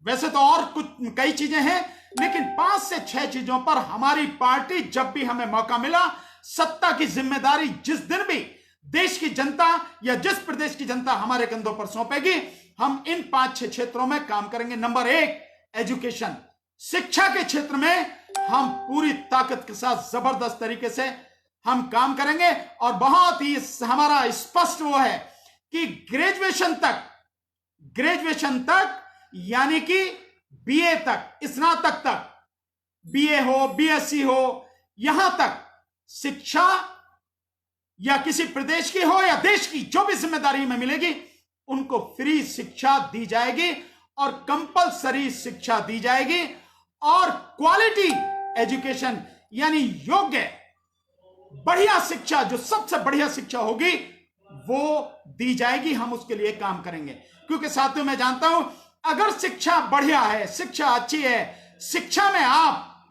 वैसे तो और कुछ कई चीजें हैं, लेकिन 5 से 6 चीजों पर हमारी पार्टी जब भी हमें मौका मिला, सत्ता की जिम्मेदारी जिस दिन भी देश की जनता या जिस प्रदेश की जनता हमारे कंधों पर सौंपेगी, हम इन 5-6 क्षेत्रों में काम करेंगे। नंबर 1, एजुकेशन, शिक्षा के क्षेत्र में हम पूरी ताकत के साथ जबरदस्त तरीके से हम काम करेंगे। और बहुत ही हमारा स्पष्ट वो है कि ग्रेजुएशन तक यानी कि बीए तक, स्नातक तक, बीए हो, बीएससी हो, यहां तक शिक्षा या किसी प्रदेश की हो या देश की, जो भी जिम्मेदारी में मिलेगी, उनको फ्री शिक्षा दी जाएगी और कंपलसरी शिक्षा दी जाएगी। और क्वालिटी एजुकेशन यानी योग्य बढ़िया शिक्षा, जो सबसे बढ़िया शिक्षा होगी वो दी जाएगी। हम उसके लिए काम करेंगे, क्योंकि साथियों मैं जानता हूं, अगर शिक्षा बढ़िया है, शिक्षा अच्छी है, शिक्षा में आप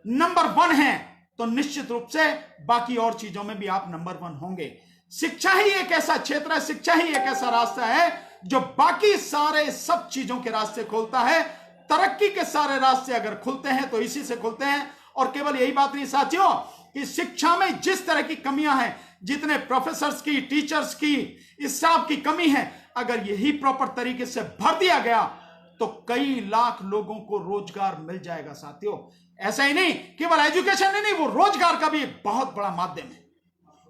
नंबर 1 हैं, तो निश्चित रूप से बाकी और चीजों में भी आप नंबर 1 होंगे। शिक्षा ही एक ऐसा क्षेत्र है, शिक्षा ही एक ऐसा रास्ता है जो बाकी सारे सब चीजों के रास्ते खोलता है। तरक्की के सारे रास्ते अगर खुलते हैं तो इसी से खुलते हैं। और केवल यही बात नहीं साथियों कि शिक्षा में जिस तरह की कमियां हैं, जितने प्रोफेसर्स की, टीचर्स की, स्टाफ की कमी है, अगर यही प्रॉपर तरीके से भर दिया गया तो कई लाख लोगों को रोजगार मिल जाएगा साथियों। ऐसा ही नहीं, केवल एजुकेशन ही नहीं, वो रोजगार का भी एक बहुत बड़ा माध्यम है।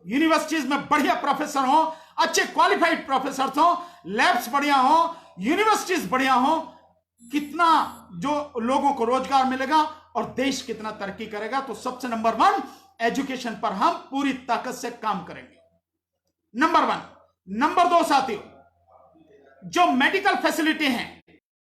यूनिवर्सिटीज में बढ़िया प्रोफेसर हो, अच्छे क्वालिफाइड प्रोफेसर हो, लैब्स बढ़िया हो, यूनिवर्सिटीज बढ़िया हो, कितना जो लोगों को रोजगार मिलेगा और देश कितना तरक्की करेगा। तो सबसे नंबर 1 एजुकेशन पर हम पूरी ताकत से काम करेंगे, नंबर 1। नंबर 2 साथियों, जो मेडिकल फैसिलिटी हैं,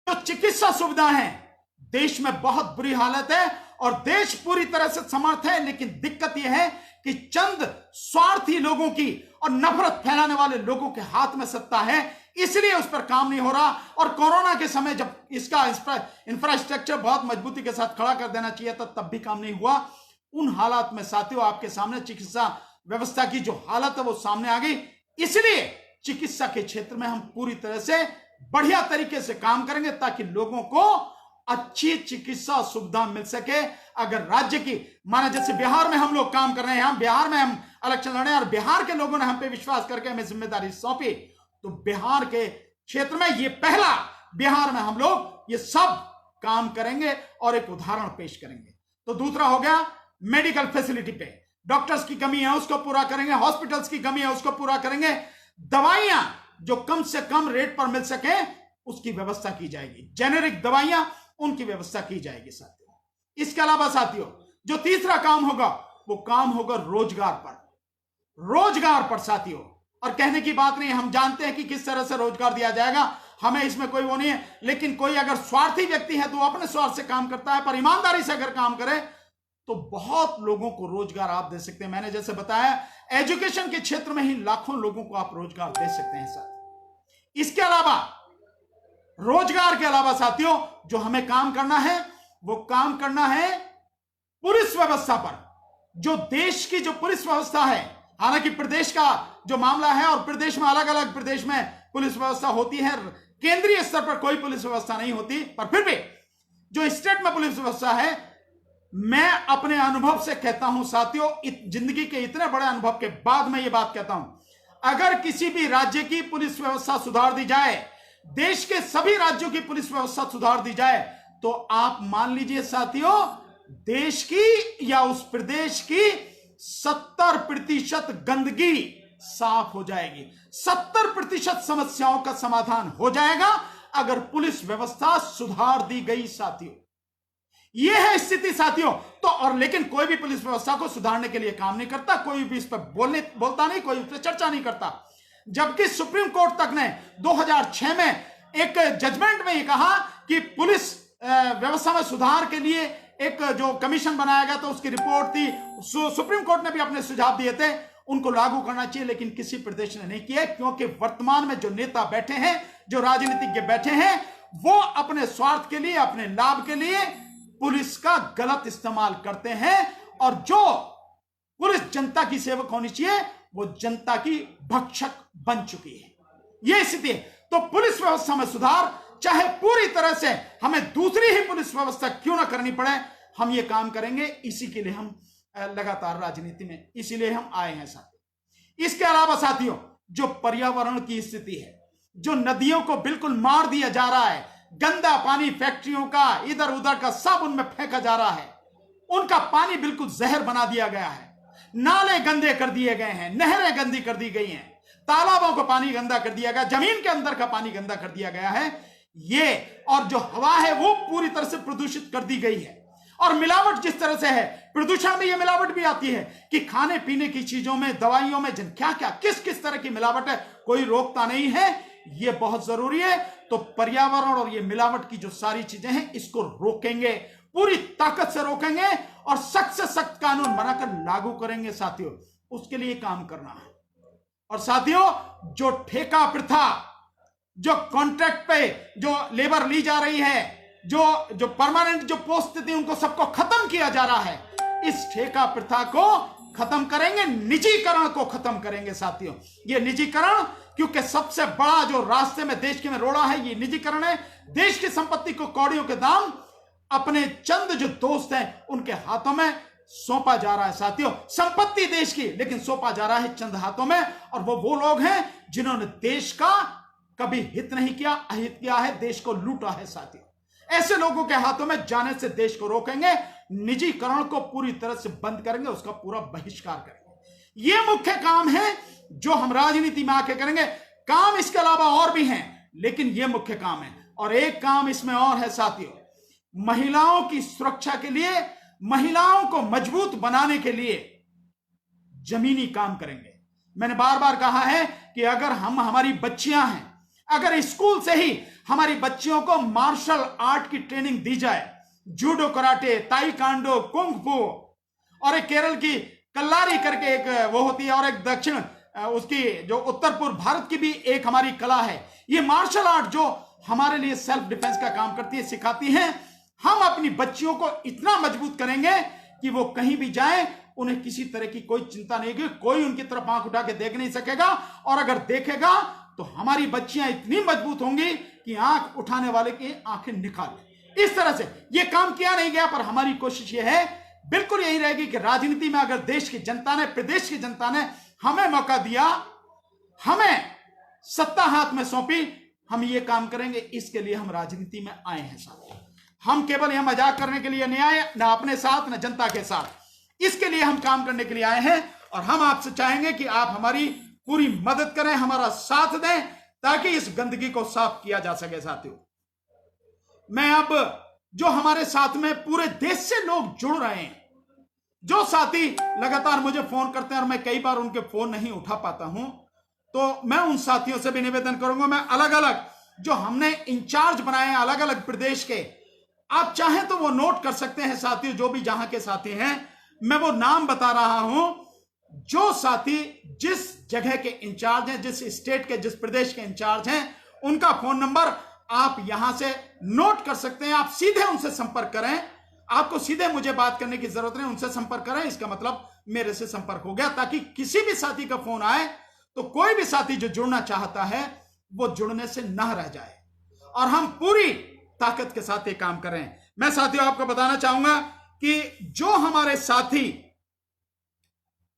जो चिकित्सा सुविधा है, देश में बहुत बुरी हालत है और देश पूरी तरह से समर्थ है, लेकिन दिक्कत यह है कि चंद स्वार्थी लोगों की और नफरत फैलाने वाले लोगों के हाथ में सत्ता है, इसलिए उस पर काम नहीं हो रहा। और कोरोना के समय जब इसका इंफ्रास्ट्रक्चर बहुत मजबूती के साथ खड़ा कर देना चाहिए था, तब भी काम नहीं हुआ। उन हालात में साथियों आपके सामने चिकित्सा व्यवस्था की जो हालत है वो सामने आ गई। इसलिए चिकित्सा के क्षेत्र में हम पूरी तरह से बढ़िया तरीके से काम करेंगे ताकि लोगों को अच्छी चिकित्सा सुविधा मिल सके। अगर राज्य की, माना जैसे बिहार में हम लोग काम कर रहे हैं, हम बिहार में हम इलेक्शन लड़े और बिहार के लोगों ने हम पे विश्वास करके हमें जिम्मेदारी सौंपी, तो बिहार के क्षेत्र में ये पहला बिहार में हम लोग ये सब काम करेंगे और एक उदाहरण पेश करेंगे। तो दूसरा हो गया मेडिकल फैसिलिटी पे, डॉक्टर्स की कमी है उसको पूरा करेंगे, हॉस्पिटल्स की कमी है उसको पूरा करेंगे, दवाइयां जो कम से कम रेट पर मिल सके उसकी व्यवस्था की जाएगी, जेनेरिक दवाइयां उनकी व्यवस्था की जाएगी साथियों। इसके अलावा साथियों जो तीसरा काम होगा वो काम होगा रोजगार पर साथियों। और कहने की बात नहीं, हम जानते हैं कि किस तरह से रोजगार दिया जाएगा, हमें इसमें कोई वो नहीं है। लेकिन कोई अगर स्वार्थी व्यक्ति है तो अपने स्वार्थ से काम करता है, पर ईमानदारी से अगर काम करे तो बहुत लोगों को रोजगार आप दे सकते हैं। मैंने जैसे बताया एजुकेशन के क्षेत्र में ही लाखों लोगों को आप रोजगार दे सकते हैं साथियों। इसके अलावा रोजगार के अलावा साथियों जो हमें काम करना है वो काम करना है पुलिस व्यवस्था पर। जो देश की जो पुलिस व्यवस्था है हालांकि प्रदेश का जो मामला है और प्रदेश में अलग अलग प्रदेश में पुलिस व्यवस्था होती है, केंद्रीय स्तर पर कोई पुलिस व्यवस्था नहीं होती, पर फिर भी जो स्टेट में पुलिस व्यवस्था है, मैं अपने अनुभव से कहता हूं साथियों, जिंदगी के इतने बड़े अनुभव के बाद मैं ये बात कहता हूं, अगर किसी भी राज्य की पुलिस व्यवस्था सुधार दी जाए, देश के सभी राज्यों की पुलिस व्यवस्था सुधार दी जाए, तो आप मान लीजिए साथियों, देश की या उस प्रदेश की 70% गंदगी साफ हो जाएगी, 70% समस्याओं का समाधान हो जाएगा अगर पुलिस व्यवस्था सुधार दी गई साथियों। यह है स्थिति साथियों। तो और लेकिन कोई भी पुलिस व्यवस्था को सुधारने के लिए काम नहीं करता, कोई भी इस पर बोलता नहीं, कोई उस पर चर्चा नहीं करता। जबकि सुप्रीम कोर्ट तक ने 2006 में एक जजमेंट में यह कहा कि पुलिस व्यवस्था में सुधार के लिए एक जो कमीशन बनाया गया था, उसकी रिपोर्ट थी, सुप्रीम कोर्ट ने भी अपने सुझाव दिए थे, उनको लागू करना चाहिए, लेकिन किसी प्रदेश ने नहीं किया, क्योंकि वर्तमान में जो नेता बैठे हैं, जो राजनीतिज्ञ बैठे हैं, वो अपने स्वार्थ के लिए, अपने लाभ के लिए पुलिस का गलत इस्तेमाल करते हैं, और जो पुलिस जनता की सेवक होनी चाहिए वो जनता की भक्षक बन चुकी है। यह स्थिति है। तो पुलिस व्यवस्था में सुधार, चाहे पूरी तरह से हमें दूसरी ही पुलिस व्यवस्था क्यों ना करनी पड़े, हम ये काम करेंगे। इसी के लिए हम लगातार राजनीति में, इसीलिए हम आए हैं साथियों। इसके अलावा साथियों, जो पर्यावरण की स्थिति है, जो नदियों को बिल्कुल मार दिया जा रहा है, गंदा पानी फैक्ट्रियों का इधर उधर का सब उनमें फेंका जा रहा है, उनका पानी बिल्कुल जहर बना दिया गया है, नाले गंदे कर दिए गए हैं, नहरें गंदी कर दी गई हैं, तालाबों का पानी गंदा कर दिया गया, जमीन के अंदर का पानी गंदा कर दिया गया है, ये और जो हवा है वो पूरी तरह से प्रदूषित कर दी गई है। और मिलावट जिस तरह से है, प्रदूषण में ये मिलावट भी आती है कि खाने पीने की चीजों में, दवाइयों में, क्या क्या किस किस तरह की मिलावट है, कोई रोकता नहीं है। ये बहुत जरूरी है। तो पर्यावरण और ये मिलावट की जो सारी चीजें हैं, इसको रोकेंगे, पूरी ताकत से रोकेंगे और सख्त से सख्त कानून बनाकर लागू करेंगे साथियों। उसके लिए काम करना है। और साथियों, जो ठेका प्रथा, जो कॉन्ट्रैक्ट पे जो लेबर ली जा रही है, जो परमानेंट जो पोस्ट थी, उनको सबको खत्म किया जा रहा है, इस ठेका प्रथा को खत्म करेंगे, निजीकरण को खत्म करेंगे साथियों। ये निजीकरण, क्योंकि सबसे बड़ा जो रास्ते में देश के में रोड़ा है, ये निजीकरण है। देश की संपत्ति को कौड़ियों के दाम अपने चंद जो दोस्त हैं उनके हाथों में सौंपा जा रहा है साथियों। संपत्ति देश की, लेकिन सौंपा जा रहा है चंद हाथों में, और वो लोग हैं जिन्होंने देश का कभी हित नहीं किया, अहित किया है, देश को लूटा है साथियों। ऐसे लोगों के हाथों में जाने से देश को रोकेंगे, निजीकरण को पूरी तरह से बंद करेंगे, उसका पूरा बहिष्कार करेंगे। ये मुख्य काम है जो हम राजनीति में आके करेंगे। काम इसके अलावा और भी हैं, लेकिन ये मुख्य काम है। और एक काम इसमें और है साथियों, महिलाओं की सुरक्षा के लिए, महिलाओं को मजबूत बनाने के लिए जमीनी काम करेंगे। मैंने बार बार कहा है कि अगर हमारी बच्चियां हैं, अगर स्कूल से ही हमारी बच्चियों को मार्शल आर्ट की ट्रेनिंग दी जाए, जूडो, कराटे, ताइक्वांडो, कुंग फू, और एक केरल की कल्लारी करके एक वो होती है, और एक दक्षिण उसकी जो उत्तर पूर्व भारत की भी एक हमारी कला है, ये मार्शल आर्ट जो हमारे लिए सेल्फ डिफेंस का काम करती है, सिखाती है। हम अपनी बच्चियों को इतना मजबूत करेंगे कि वो कहीं भी जाए, उन्हें किसी तरह की कोई चिंता नहीं होगी, कोई उनकी तरफ आंख उठा के देख नहीं सकेगा, और अगर देखेगा तो हमारी बच्चियां इतनी मजबूत होंगी कि आंख उठाने वाले की आंखें निकाल। इस तरह से ये काम किया नहीं गया, पर हमारी कोशिश ये है, बिल्कुल यही रहेगी कि राजनीति में अगर देश की जनता ने, प्रदेश की जनता ने हमें मौका दिया, हमें सत्ता हाथ में सौंपी, हम ये काम करेंगे। इसके लिए हम राजनीति में आए हैं साथियों। हम केवल यह मजाक करने के लिए नहीं आए, ना अपने साथ ना जनता के साथ। इसके लिए हम काम करने के लिए आए हैं, और हम आपसे चाहेंगे कि आप हमारी पूरी मदद करें, हमारा साथ दें, ताकि इस गंदगी को साफ किया जा सके साथियों। मैं अब जो हमारे साथ में पूरे देश से लोग जुड़ रहे हैं, जो साथी लगातार मुझे फोन करते हैं और मैं कई बार उनके फोन नहीं उठा पाता हूं, तो मैं उन साथियों से भी निवेदन करूंगा। मैं अलग अलग जो हमने इंचार्ज बनाए हैं अलग अलग प्रदेश के, आप चाहें तो वो नोट कर सकते हैं साथियों, जो भी जहां के साथी हैं, मैं वो नाम बता रहा हूं। जो साथी जिस जगह के इंचार्ज हैं, जिस स्टेट के, जिस प्रदेश के इंचार्ज हैं, उनका फोन नंबर आप यहां से नोट कर सकते हैं। आप सीधे उनसे संपर्क करें, आपको सीधे मुझे बात करने की जरूरत नहीं, उनसे संपर्क करें। इसका मतलब मेरे से संपर्क हो गया, ताकि किसी भी साथी का फोन आए तो कोई भी साथी जो जुड़ना चाहता है वो जुड़ने से ना रह जाए, और हम पूरी ताकत के साथ ये काम कर रहे हैं। मैं साथियों आपको बताना चाहूंगा कि जो हमारे साथी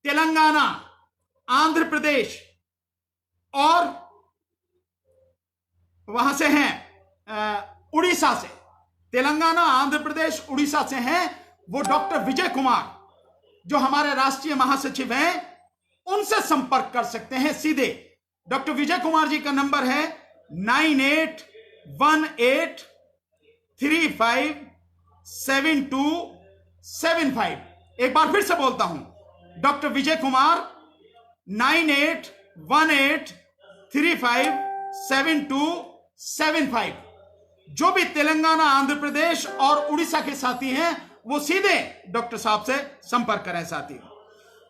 तेलंगाना, आंध्र प्रदेश और वहां से हैं उड़ीसा से, तेलंगाना, आंध्र प्रदेश, उड़ीसा से हैं, वो डॉक्टर विजय कुमार जो हमारे राष्ट्रीय महासचिव हैं, उनसे संपर्क कर सकते हैं सीधे। डॉक्टर विजय कुमार जी का नंबर है 9818357275। एक बार फिर से बोलता हूं, डॉक्टर विजय कुमार 9818357275। जो भी तेलंगाना, आंध्र प्रदेश और उड़ीसा के साथी हैं वो सीधे डॉक्टर साहब से संपर्क करें। साथी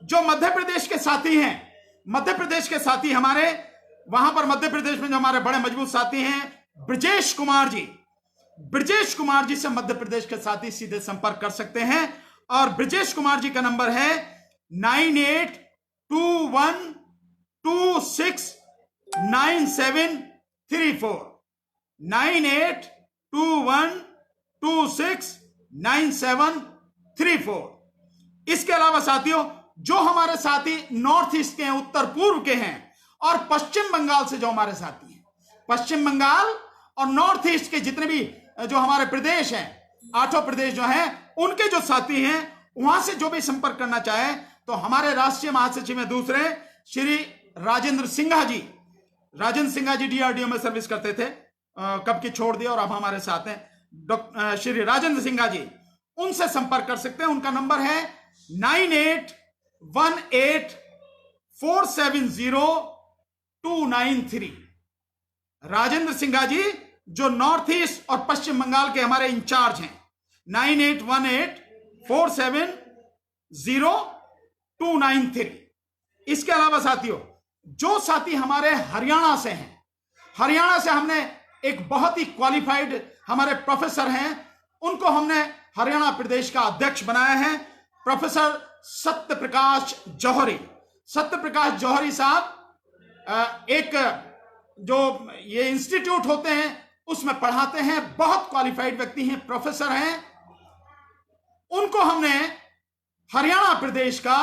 जो मध्य प्रदेश के साथी हैं, मध्य प्रदेश के साथी हमारे वहां पर मध्य प्रदेश में जो हमारे बड़े मजबूत साथी हैं ब्रजेश कुमार जी, ब्रजेश कुमार जी से मध्य प्रदेश के साथी सीधे संपर्क कर सकते हैं। और ब्रजेश कुमार जी का नंबर है 9821269734, 9821269734। इसके अलावा साथियों जो हमारे साथी नॉर्थ ईस्ट के हैं, उत्तर पूर्व के हैं, और पश्चिम बंगाल से जो हमारे साथी हैं, पश्चिम बंगाल और नॉर्थ ईस्ट के जितने भी जो हमारे प्रदेश हैं, 8 प्रदेश जो हैं, उनके जो साथी हैं, वहां से जो भी संपर्क करना चाहे तो हमारे राष्ट्रीय महासचिव हैं दूसरे श्री राजेंद्र सिंघा जी, राजेंद्र सिंघा जी डीआरडीओ में सर्विस करते थे, कब की छोड़ दिया और अब हमारे साथ हैं श्री राजेंद्र सिंघा जी, उनसे संपर्क कर सकते हैं। उनका नंबर है 9818470293। राजेंद्र सिंघा जी जो नॉर्थ ईस्ट और पश्चिम बंगाल के हमारे इंचार्ज हैं, 9818470293। इसके अलावा साथियों जो साथी हमारे हरियाणा से हैं, हरियाणा से हमने एक बहुत ही क्वालिफाइड हमारे प्रोफेसर हैं, उनको हमने हरियाणा प्रदेश का अध्यक्ष बनाया है, प्रोफेसर सत्यप्रकाश जौहरी। सत्यप्रकाश जौहरी साहब एक जो ये इंस्टीट्यूट होते हैं उसमें पढ़ाते हैं, बहुत क्वालिफाइड व्यक्ति हैं, प्रोफेसर हैं। उनको हमने हरियाणा प्रदेश का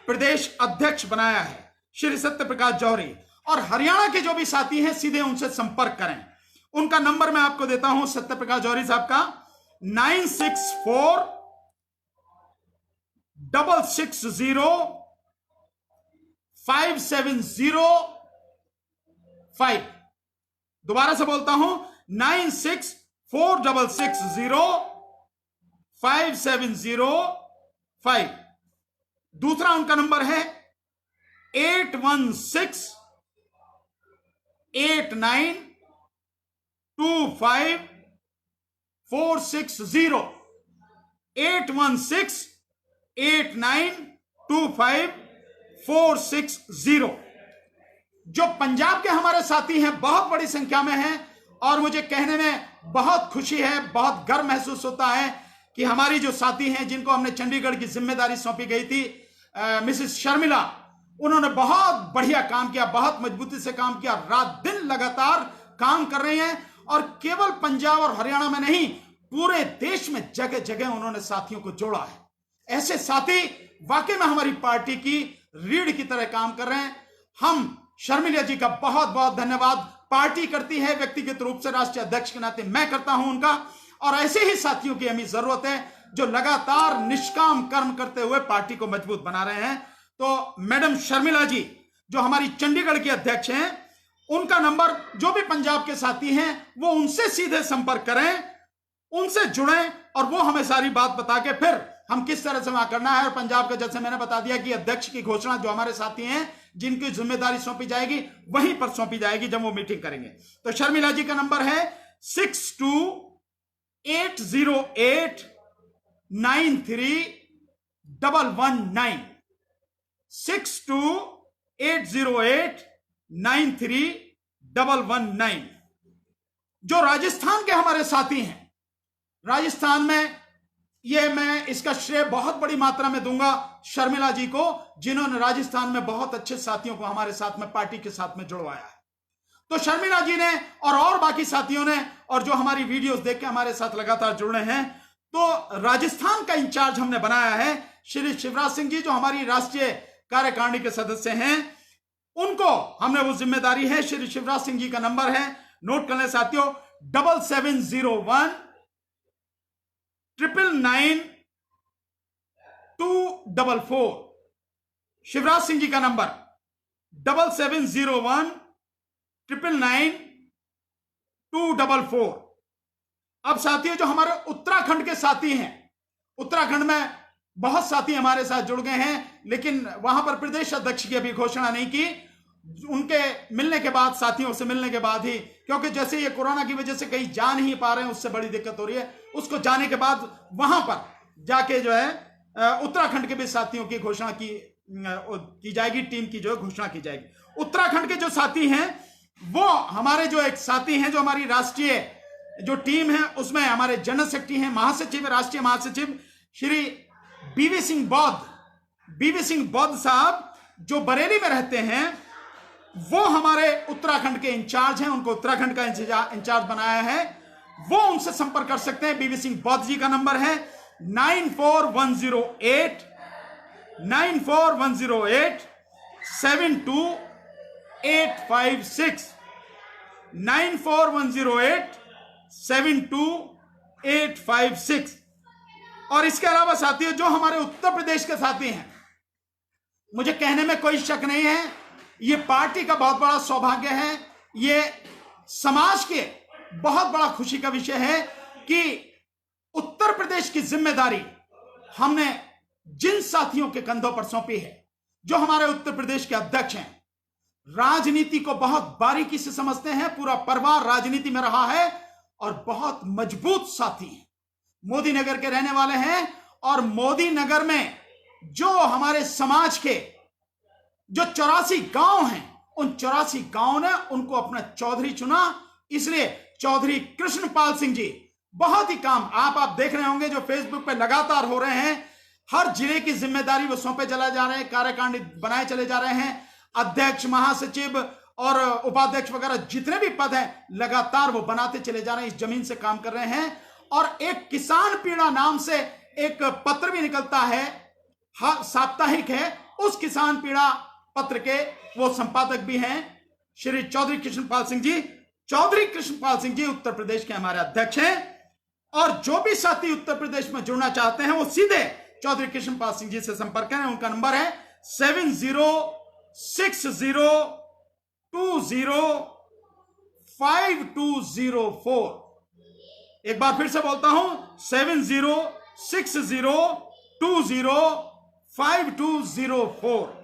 प्रदेश अध्यक्ष बनाया है, श्री सत्यप्रकाश जौहरी। और हरियाणा के जो भी साथी हैं सीधे उनसे संपर्क करें। उनका नंबर मैं आपको देता हूं सत्यप्रकाश जौहरी साहब का 9646605705। दोबारा से बोलता हूं 9646605705। दूसरा उनका नंबर है 8168925460, 8168925460। जो पंजाब के हमारे साथी हैं बहुत बड़ी संख्या में हैं, और मुझे कहने में बहुत खुशी है, बहुत गर्व महसूस होता है कि हमारी जो साथी हैं जिनको हमने चंडीगढ़ की जिम्मेदारी सौंपी गई थी, मिसेस शर्मिला, उन्होंने बहुत बढ़िया काम किया, बहुत मजबूती से काम किया, रात दिन लगातार काम कर रहे हैं। और केवल पंजाब और हरियाणा में नहीं, पूरे देश में जगह जगह उन्होंने साथियों को जोड़ा है। ऐसे साथी वाकई में हमारी पार्टी की रीढ़ की तरह काम कर रहे हैं। हम शर्मिला जी का बहुत बहुत धन्यवाद पार्टी करती है, व्यक्तिगत रूप से राष्ट्रीय अध्यक्ष के नाते मैं करता हूं उनका। और ऐसे ही साथियों की हमें जरूरत है जो लगातार निष्काम कर्म करते हुए पार्टी को मजबूत बना रहे हैं। तो मैडम शर्मिला जी जो हमारी चंडीगढ़ की अध्यक्ष हैं, उनका नंबर, जो भी पंजाब के साथी हैं वो उनसे सीधे संपर्क करें, उनसे जुड़ें, और वो हमें सारी बात बता के फिर हम किस तरह से वहां करना है। और पंजाब का जैसे मैंने बता दिया कि अध्यक्ष की घोषणा जो हमारे साथी हैं जिनकी जिम्मेदारी सौंपी जाएगी वहीं पर सौंपी जाएगी जब वो मीटिंग करेंगे। तो शर्मिला जी का नंबर है 6280893119, ये मैं इसका श्रेय बहुत बड़ी मात्रा में दूंगा शर्मिला जी को, जिन्होंने राजस्थान में बहुत अच्छे साथियों को हमारे साथ में, पार्टी के साथ में जुड़वाया है। तो शर्मिला जी ने और बाकी साथियों ने, और जो हमारी वीडियोस देख के हमारे साथ लगातार जुड़ रहे हैं, तो राजस्थान का इंचार्ज हमने बनाया है श्री शिवराज सिंह जी, जो हमारी राष्ट्रीय कार्यकारिणी के सदस्य हैं। उनको हमने वो जिम्मेदारी है। श्री शिवराज सिंह जी का नंबर है, नोट कर लें साथियों, 7701-999-244। शिवराज सिंह जी का नंबर 7701-999-244। अब साथियों, जो हमारे उत्तराखंड के साथी हैं, उत्तराखंड में बहुत साथी हमारे साथ जुड़ गए हैं, लेकिन वहां पर प्रदेश अध्यक्ष की अभी घोषणा नहीं की। उनके मिलने के बाद, साथियों से मिलने के बाद ही, क्योंकि जैसे ये कोरोना की वजह से कहीं जा नहीं पा रहे हैं, उससे बड़ी दिक्कत हो रही है। उसको जाने के बाद वहां पर जाके जो है उत्तराखंड के भी साथियों की घोषणा की जाएगी, टीम की जो है घोषणा की जाएगी। उत्तराखंड के जो साथी हैं, वो हमारे जो एक साथी हैं, जो हमारी राष्ट्रीय जो टीम है, उसमें हमारे जनरल सेक्रेटरी हैं, महासचिव, राष्ट्रीय महासचिव श्री बीवी सिंह बौद्ध साहब, जो बरेली में रहते हैं, वो हमारे उत्तराखंड के इंचार्ज हैं। उनको उत्तराखंड का इंचार्ज बनाया है। वो उनसे संपर्क कर सकते हैं। बीवी सिंह बौद्ध जी का नंबर है 9410872856, 9410872856। और इसके अलावा साथियों, जो हमारे उत्तर प्रदेश के साथी हैं, मुझे कहने में कोई शक नहीं है, ये पार्टी का बहुत बड़ा सौभाग्य है, ये समाज के बहुत बड़ा खुशी का विषय है कि उत्तर प्रदेश की जिम्मेदारी हमने जिन साथियों के कंधों पर सौंपी है, जो हमारे उत्तर प्रदेश के अध्यक्ष हैं, राजनीति को बहुत बारीकी से समझते हैं, पूरा परिवार राजनीति में रहा है और बहुत मजबूत साथी हैं। मोदी नगर के रहने वाले हैं, और मोदी नगर में जो हमारे समाज के जो 84 गांव हैं, उन 84 गांव ने उनको अपना चौधरी चुना। इसलिए चौधरी कृष्णपाल सिंह जी बहुत ही काम, आप देख रहे होंगे जो फेसबुक पे लगातार हो रहे हैं, हर जिले की जिम्मेदारी वो सौंपे चले जा रहे हैं, कार्यकारिणी बनाए चले जा रहे हैं, अध्यक्ष, महासचिव और उपाध्यक्ष वगैरह जितने भी पद हैं, लगातार वो बनाते चले जा रहे हैं, इस जमीन से काम कर रहे हैं। और एक किसान पीड़ा नाम से एक पत्र भी निकलता है, साप्ताहिक है, उस किसान पीड़ा पत्र के वो संपादक भी हैं श्री चौधरी कृष्णपाल सिंह जी। चौधरी कृष्णपाल सिंह जी उत्तर प्रदेश के हमारे अध्यक्ष हैं, और जो भी साथी उत्तर प्रदेश में जुड़ना चाहते हैं, वो सीधे चौधरी कृष्णपाल सिंह जी से संपर्क करें। उनका नंबर है 7060205204। एक बार फिर से बोलता हूं, 7060205204।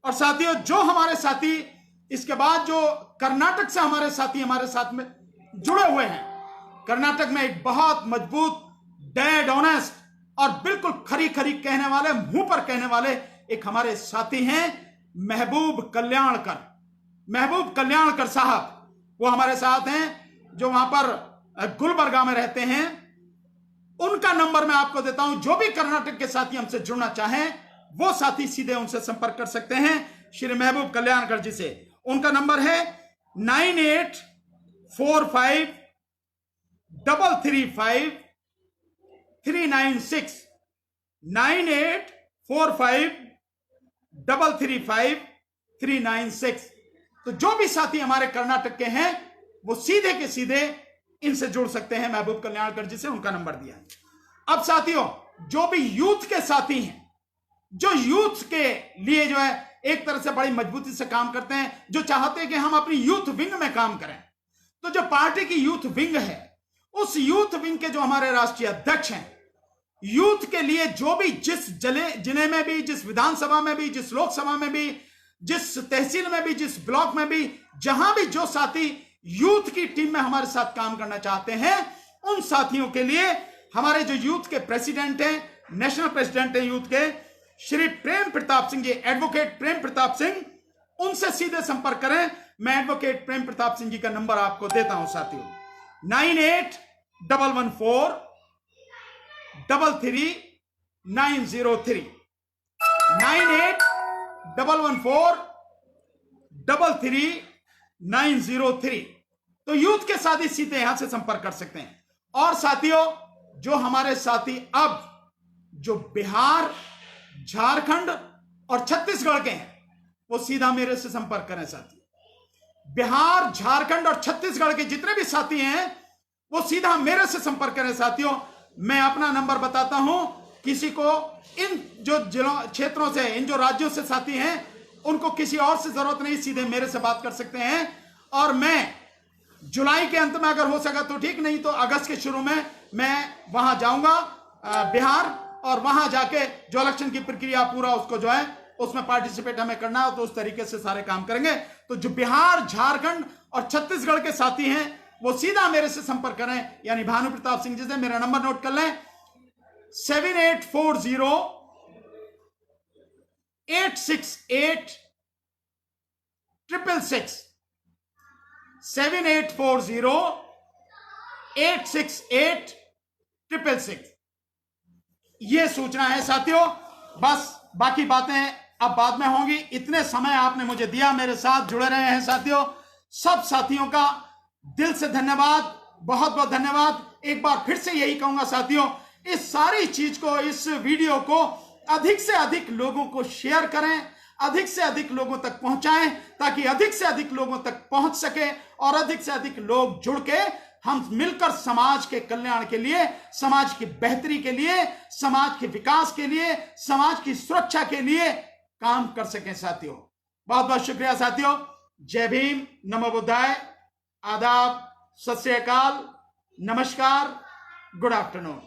और साथियों, जो हमारे साथी इसके बाद जो कर्नाटक से हमारे साथी हमारे साथ में जुड़े हुए हैं, कर्नाटक में एक बहुत मजबूत, डेड ऑनेस्ट और बिल्कुल खरी खरी कहने वाले, मुंह पर कहने वाले एक हमारे साथी हैं, महबूब कल्याणकर साहब। वो हमारे साथ हैं, जो वहां पर गुलबर्गा में रहते हैं। उनका नंबर मैं आपको देता हूं। जो भी कर्नाटक के साथी हमसे जुड़ना चाहें, वो साथी सीधे उनसे संपर्क कर सकते हैं श्री महबूब कल्याणकर जी से। उनका नंबर है 9845335396, 9845335396। तो जो भी साथी हमारे कर्नाटक के हैं, वो सीधे के सीधे इनसे जुड़ सकते हैं, महबूब कल्याणकर जी से। उनका नंबर दिया है। अब साथियों, जो भी यूथ के साथी हैं, जो यूथ के लिए जो है एक तरह से बड़ी मजबूती से काम करते हैं, जो चाहते हैं कि हम अपनी यूथ विंग में काम करें, तो जो पार्टी की यूथ विंग है, उस यूथ विंग के जो हमारे राष्ट्रीय अध्यक्ष हैं, यूथ के लिए जो भी जिस जिले में भी, जिस विधानसभा में भी, जिस लोकसभा में भी, जिस तहसील में भी, जिस ब्लॉक में भी, जहां भी जो साथी यूथ की टीम में हमारे साथ काम करना चाहते हैं, उन साथियों के लिए हमारे जो यूथ के प्रेसिडेंट हैं, नेशनल प्रेसिडेंट हैं यूथ के, श्री प्रेम प्रताप सिंह जी, एडवोकेट प्रेम प्रताप सिंह, उनसे सीधे संपर्क करें। मैं एडवोकेट प्रेम प्रताप सिंह जी का नंबर आपको देता हूं साथियों, 9814 98114903 9811433903। तो यूथ के साथी सीधे यहां से संपर्क कर सकते हैं। और साथियों, जो हमारे साथी अब जो बिहार, झारखंड और छत्तीसगढ़ के हैं, वो सीधा मेरे से संपर्क करें साथियों। बिहार, झारखंड और छत्तीसगढ़ के जितने भी साथी हैं, वो सीधा मेरे से संपर्क करें साथियों। मैं अपना नंबर बताता हूं। किसी को इन जो जिलों, क्षेत्रों से, इन जो राज्यों से साथी हैं, उनको किसी और से जरूरत नहीं, सीधे मेरे से बात कर सकते हैं। और मैं जुलाई के अंत में अगर हो सका तो ठीक, नहीं तो अगस्त के शुरू में मैं वहां जाऊंगा बिहार, और वहां जाके जो इलेक्शन की प्रक्रिया पूरा उसको जो है उसमें पार्टिसिपेट हमें करना हो, तो उस तरीके से सारे काम करेंगे। तो जो बिहार, झारखंड और छत्तीसगढ़ के साथी हैं, वो सीधा मेरे से संपर्क करें, यानी भानु प्रताप सिंह जी से। मेरा नंबर नोट कर लें, 7840-868-666 7840-868-666। ये सूचना है साथियों। बस बाकी बातें अब बाद में होंगी। इतने समय आपने मुझे दिया, मेरे साथ जुड़े रहे हैं साथियों। सब साथियों का दिल से धन्यवाद, बहुत बहुत धन्यवाद। एक बार फिर से यही कहूंगा साथियों, इस सारी चीज को, इस वीडियो को अधिक से अधिक लोगों को शेयर करें, अधिक से अधिक लोगों तक पहुंचाएं, ताकि अधिक से अधिक लोगों तक पहुंच सके और अधिक से अधिक लोग जुड़ के हम मिलकर समाज के कल्याण के लिए, समाज की बेहतरी के लिए, समाज के विकास के लिए, समाज की सुरक्षा के लिए काम कर सकें साथियों। बहुत बहुत शुक्रिया साथियों। जय भीम, नमो बुद्धाय, आदाब, सत श्री अकाल, नमस्कार, गुड आफ्टरनून।